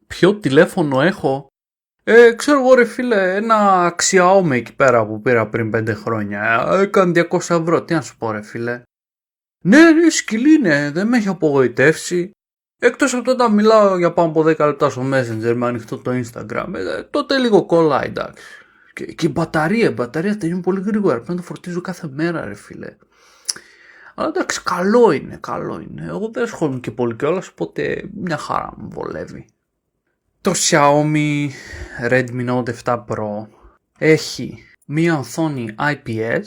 Ποιο τηλέφωνο έχω? Ξέρω εγώ ρε φίλε, ένα Xiaomi εκεί πέρα που πήρα πριν 5 χρόνια. Έκανε 200 ευρώ, τι να σου πω ρε φίλε. Ναι, σκυλί είναι, δεν με έχει απογοητεύσει. Εκτός από το όταν μιλάω για πάνω από 10 λεπτά στο Messenger με ανοιχτό το Instagram, τότε λίγο κολλάει, εντάξει. Και η μπαταρία τελειώνει πολύ γρήγορα, πρέπει να το φορτίζω κάθε μέρα ρε φίλε. Αλλά εντάξει, καλό είναι. Εγώ δεν ασχολούμαι και πολύ κιόλας, οπότε μια χαρά μου βολεύει. Το Xiaomi Redmi Note 7 Pro έχει μία οθόνη IPS,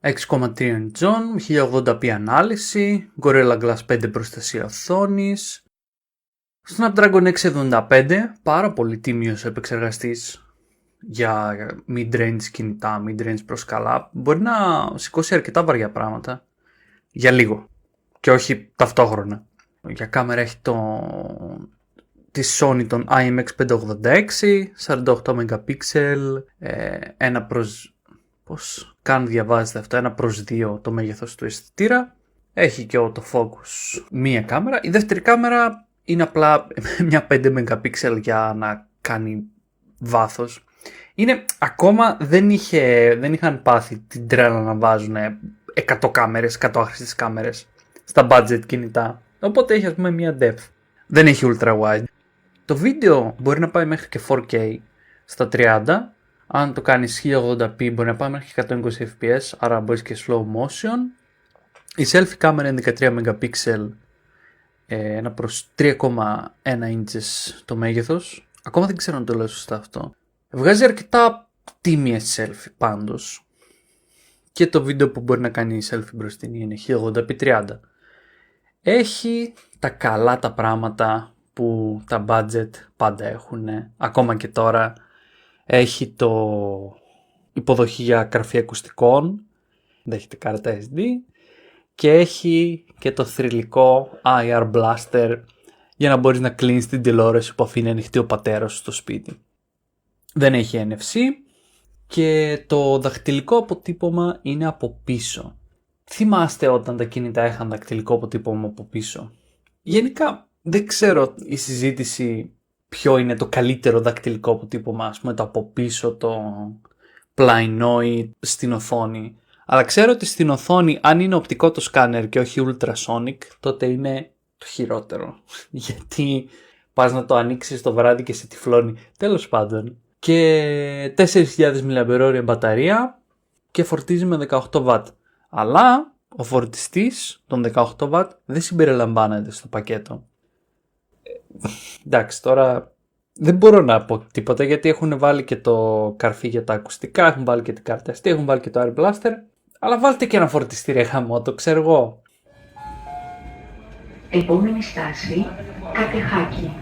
6,3 inch, 1080p ανάλυση, Gorilla Glass 5 προστασία οθόνης, Snapdragon 675, πάρα πολύ τίμιος επεξεργαστής για mid-range κινητά, mid-range προσκαλά. Μπορεί να σηκώσει αρκετά βαριά πράγματα για λίγο και όχι ταυτόχρονα. Για κάμερα έχει τη Sony τον IMX586, 48 MP, πώς καν διαβάζετε αυτό, 1:2 το μέγεθος του αισθητήρα. Έχει και το focus μία κάμερα. Η δεύτερη κάμερα είναι απλά μια 5 MP για να κάνει βάθος. Ακόμα δεν είχαν πάθει την τρέλα να βάζουν 100 κάμερες, 100 άχρηστες κάμερες στα budget κινητά. Οπότε έχει ας πούμε μία depth. Δεν έχει ultra wide. Το βίντεο μπορεί να πάει μέχρι και 4K στα 30. Αν το κάνεις 1080p μπορεί να πάει μέχρι και 120 fps, άρα μπορείς και slow motion. Η selfie κάμερα είναι 13 MP, 1:3,1 inches το μέγεθος. Ακόμα δεν ξέρω αν το λέω σωστά αυτό. Βγάζει αρκετά τίμιες selfie πάντως. Και το βίντεο που μπορεί να κάνει η selfie μπροστινή είναι 1080p 30. Έχει τα καλά τα πράγματα που τα budget πάντα έχουν, ακόμα και τώρα. Έχει το υποδοχή για γραφή ακουστικών, δέχεται κάρτα SD και έχει και το θρυλικό IR Blaster για να μπορείς να κλείνεις την τηλεόραση που αφήνει ανοιχτή ο πατέρας σου στο σπίτι. Δεν έχει NFC και το δαχτυλικό αποτύπωμα είναι από πίσω. Θυμάστε όταν τα κινητά είχαν δαχτυλικό αποτύπωμα από πίσω? Γενικά δεν ξέρω η συζήτηση ποιο είναι το καλύτερο δακτυλικό αποτύπωμα, ας πούμε το από πίσω, το πλαϊνό ή στην οθόνη. Αλλά ξέρω ότι στην οθόνη, αν είναι οπτικό το σκάνερ και όχι ultrasonic, τότε είναι το χειρότερο. Γιατί πας να το ανοίξεις το βράδυ και σε τυφλώνει. Τέλος πάντων. Και 4.000 mAh μπαταρία και φορτίζει με 18W. Αλλά ο φορτιστής των 18W δεν συμπεριλαμβάνεται στο πακέτο. Εντάξει, τώρα δεν μπορώ να πω τίποτα γιατί έχουν βάλει και το καρφί για τα ακουστικά, έχουν βάλει και την κάρτα SD, έχουν βάλει και το Air Blaster. Αλλά βάλτε και ένα φορτιστή ρε χαμό, το ξέρω εγώ. Επόμενη στάση, Κατεχάκη.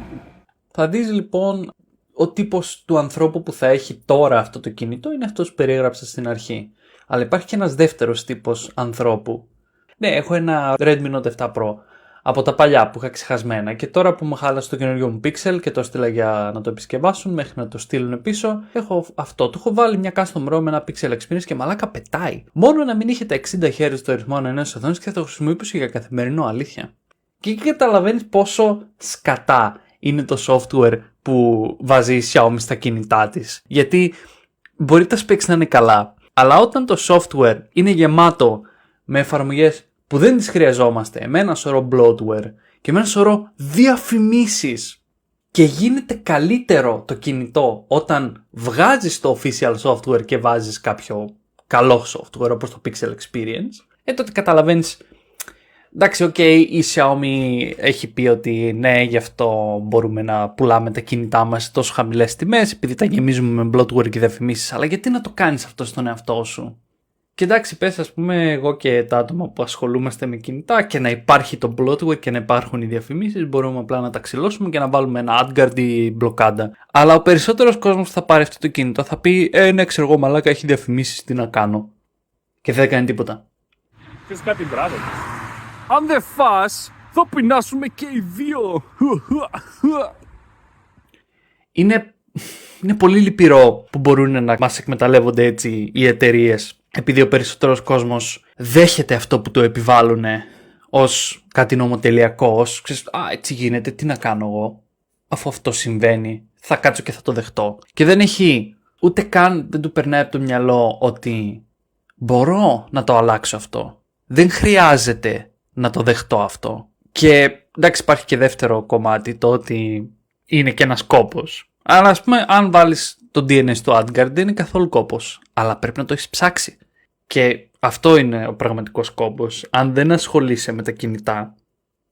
Θα δεις λοιπόν ο τύπος του ανθρώπου που θα έχει τώρα αυτό το κινητό είναι αυτός που περιέγραψα στην αρχή. Αλλά υπάρχει και ένας δεύτερος τύπος ανθρώπου. Ναι, έχω ένα Redmi Note 7 Pro από τα παλιά που είχα ξεχασμένα και τώρα που μου χάλασε το καινούριο μου Pixel και το έστειλα για να το επισκευάσουν μέχρι να το στείλουν πίσω, έχω αυτό. Του έχω βάλει μια custom ROM με ένα Pixel Experience και μαλάκα πετάει. Μόνο να μην είχε τα 60 Hz το ρυθμό ενός οθόνης και θα το χρησιμοποιήσω για καθημερινό, αλήθεια. Και εκεί καταλαβαίνεις πόσο σκατά είναι το software που βάζει η Xiaomi στα κινητά της. Γιατί μπορεί τα specs να είναι καλά, αλλά όταν το software είναι γεμάτο με εφαρμογές που δεν τις χρειαζόμαστε, με ένα σωρό bloatware και με ένα σωρό διαφημίσεις και γίνεται καλύτερο το κινητό όταν βγάζεις το official software και βάζεις κάποιο καλό software όπως το Pixel Experience, τότε καταλαβαίνεις, εντάξει, η Xiaomi έχει πει ότι ναι, γι' αυτό μπορούμε να πουλάμε τα κινητά μας σε τόσο χαμηλές τιμές, επειδή τα γεμίζουμε με bloatware και διαφημίσεις, αλλά γιατί να το κάνεις αυτό στον εαυτό σου? Και εντάξει, πες ας πούμε εγώ και τα άτομα που ασχολούμαστε με κινητά και να υπάρχει το bloatware και να υπάρχουν οι διαφημίσεις, μπορούμε απλά να τα ξυλώσουμε και να βάλουμε ένα AdGuard ή μπλοκάντα. Αλλά ο περισσότερος κόσμος που θα πάρει αυτό το κινητό θα πει ναι, ξέρω εγώ μαλάκα, έχει διαφημίσεις, τι να κάνω? Και δεν κάνει τίποτα. Θες κάτι μπράβο? Αν δεν φας, θα πεινάσουμε και οι δύο. Είναι πολύ λυπηρό που μπορούν να μας εκμεταλλεύονται έτσι οι εταιρείες, επειδή ο περισσότερος κόσμος δέχεται αυτό που του επιβάλλουν ως κάτι νομοτελειακό, ως ξέρεις, έτσι γίνεται, τι να κάνω εγώ, αφού αυτό συμβαίνει, θα κάτσω και θα το δεχτώ. Και δεν έχει ούτε καν, δεν του περνάει από το μυαλό ότι μπορώ να το αλλάξω αυτό. Δεν χρειάζεται να το δεχτώ αυτό. Και εντάξει, υπάρχει και δεύτερο κομμάτι, το ότι είναι και ένας κόπος. Αλλά ας πούμε, αν βάλεις το DNA στο Asgard, δεν είναι καθόλου κόπος. Αλλά πρέπει να το έχεις ψάξει. Και αυτό είναι ο πραγματικός κόπος. Αν δεν ασχολείσαι με τα κινητά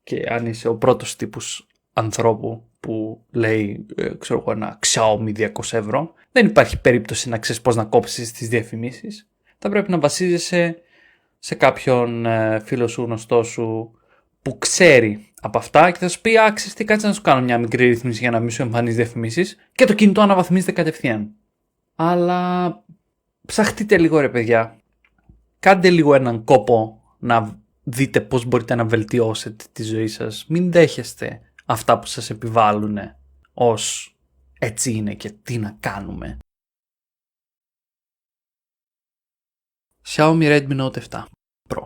και αν είσαι ο πρώτος τύπος ανθρώπου που λέει, ξέρω εγώ, ένα Xiaomi 200 ευρώ, δεν υπάρχει περίπτωση να ξέρεις πώς να κόψεις τις διαφημίσεις. Θα πρέπει να βασίζεσαι σε κάποιον φίλο σου, γνωστό σου, που ξέρει από αυτά και θα σου πει, ξέρεις τι, κάτσε να σου κάνω μια μικρή ρύθμιση για να μην σου εμφανίζει διαφημίσεις και το κινητό αναβαθμίζεται κατευθείαν. Αλλά ψαχτείτε λίγο ρε παιδιά. Κάντε λίγο έναν κόπο να δείτε πώς μπορείτε να βελτιώσετε τη ζωή σας. Μην δέχεστε αυτά που σας επιβάλλουν ως έτσι είναι και τι να κάνουμε. Xiaomi Redmi Note 7 Pro.